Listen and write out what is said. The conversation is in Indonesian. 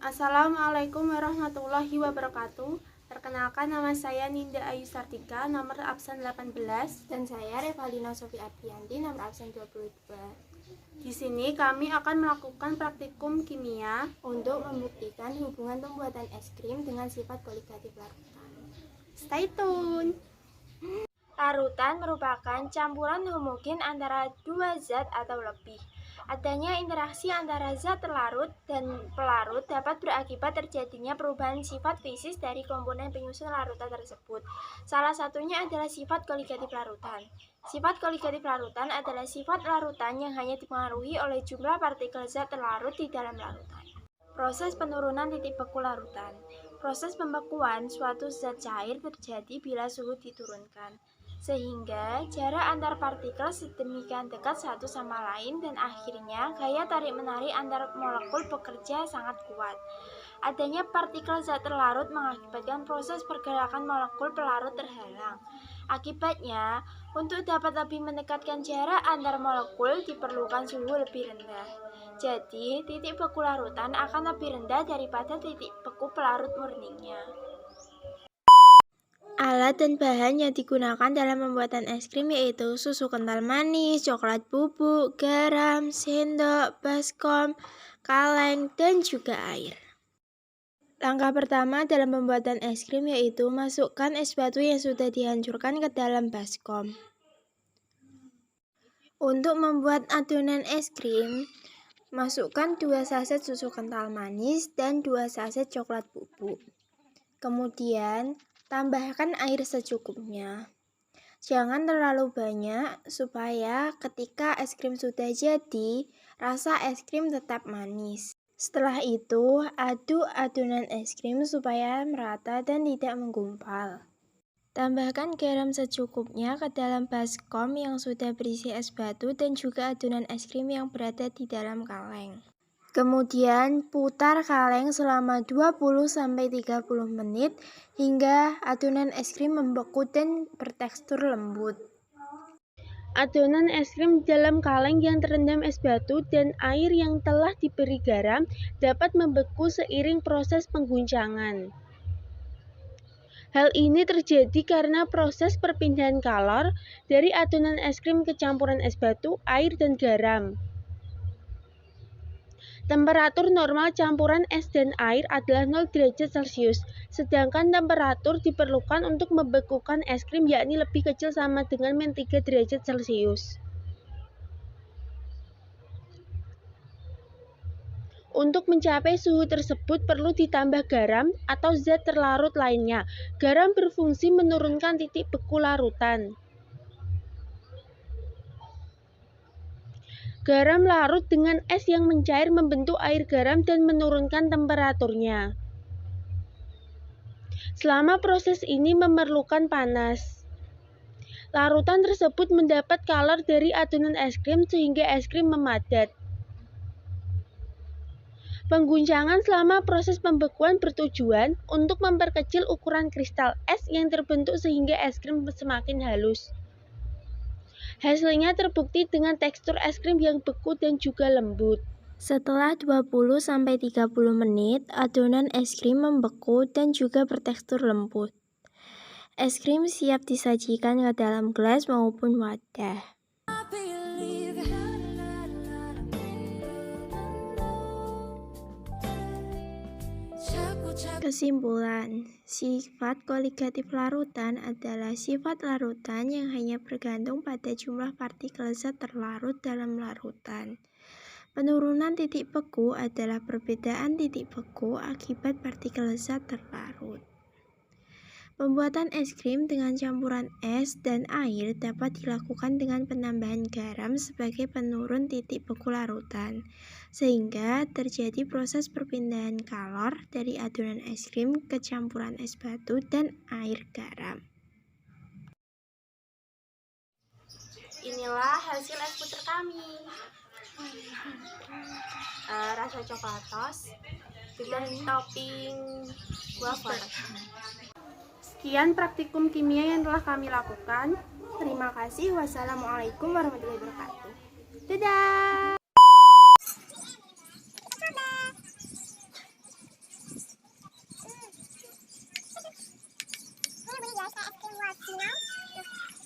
Assalamualaikum warahmatullahi wabarakatuh. Perkenalkan, nama saya Ninda Ayu Sartika, nomor absen 18. Dan saya Revalina Sofi Aprianti, nomor absen 22. Di sini kami akan melakukan praktikum kimia untuk membuktikan hubungan pembuatan es krim dengan sifat koligatif larutan. Stay tune. Larutan merupakan campuran homogen antara dua zat atau lebih. Adanya interaksi antara zat terlarut dan pelarut dapat berakibat terjadinya perubahan sifat fisis dari komponen penyusun larutan tersebut. Salah satunya adalah sifat koligatif larutan. Sifat koligatif larutan adalah sifat larutan yang hanya dipengaruhi oleh jumlah partikel zat terlarut di dalam larutan. Proses penurunan titik beku larutan. Proses pembekuan suatu zat cair terjadi bila suhu diturunkan, sehingga jarak antar partikel sedemikian dekat satu sama lain dan akhirnya gaya tarik-menarik antar molekul bekerja sangat kuat. Adanya partikel zat terlarut mengakibatkan proses pergerakan molekul pelarut terhalang. Akibatnya, untuk dapat lebih mendekatkan jarak antar molekul diperlukan suhu lebih rendah. Jadi, titik beku larutan akan lebih rendah daripada titik beku pelarut murninya. Alat dan bahan yang digunakan dalam pembuatan es krim yaitu susu kental manis, coklat bubuk, garam, sendok, baskom, kaleng, dan juga air. Langkah pertama dalam pembuatan es krim yaitu masukkan es batu yang sudah dihancurkan ke dalam baskom. Untuk membuat adonan es krim, masukkan 2 saset susu kental manis dan 2 saset coklat bubuk. Kemudian, tambahkan air secukupnya. Jangan terlalu banyak supaya ketika es krim sudah jadi, rasa es krim tetap manis. Setelah itu, aduk adonan es krim supaya merata dan tidak menggumpal. Tambahkan garam secukupnya ke dalam baskom yang sudah berisi es batu dan juga adonan es krim yang berada di dalam kaleng. Kemudian putar kaleng selama 20-30 menit hingga adonan es krim membeku dan bertekstur lembut. Adonan es krim dalam kaleng yang terendam es batu dan air yang telah diberi garam dapat membeku seiring proses pengguncangan. Hal ini terjadi karena proses perpindahan kalor dari adonan es krim ke campuran es batu, air, dan garam. Temperatur normal campuran es dan air adalah 0 derajat Celcius, sedangkan temperatur diperlukan untuk membekukan es krim yakni lebih kecil sama dengan -3 derajat Celcius. Untuk mencapai suhu tersebut perlu ditambah garam atau zat terlarut lainnya. Garam berfungsi menurunkan titik beku larutan. Garam larut dengan es yang mencair membentuk air garam dan menurunkan temperaturnya. Selama proses ini memerlukan panas. Larutan tersebut mendapat kalor dari adonan es krim sehingga es krim memadat. Pengguncangan selama proses pembekuan bertujuan untuk memperkecil ukuran kristal es yang terbentuk sehingga es krim semakin halus. Hasilnya terbukti dengan tekstur es krim yang beku dan juga lembut. Setelah 20-30 menit, adonan es krim membeku dan juga bertekstur lembut. Es krim siap disajikan ke dalam gelas maupun wadah. Kesimpulan, sifat koligatif larutan adalah sifat larutan yang hanya bergantung pada jumlah partikel zat terlarut dalam larutan. Penurunan titik beku adalah perbedaan titik beku akibat partikel zat terlarut. Pembuatan es krim dengan campuran es dan air dapat dilakukan dengan penambahan garam sebagai penurun titik beku larutan, sehingga terjadi proses perpindahan kalor dari adonan es krim ke campuran es batu dan air garam. Inilah hasil es puter kami. Rasa coklatos dengan topping wafer. Sekian praktikum kimia yang telah kami lakukan. Terima kasih. Wassalamualaikum warahmatullahi wabarakatuh. Dadah. rasa es krim wajib.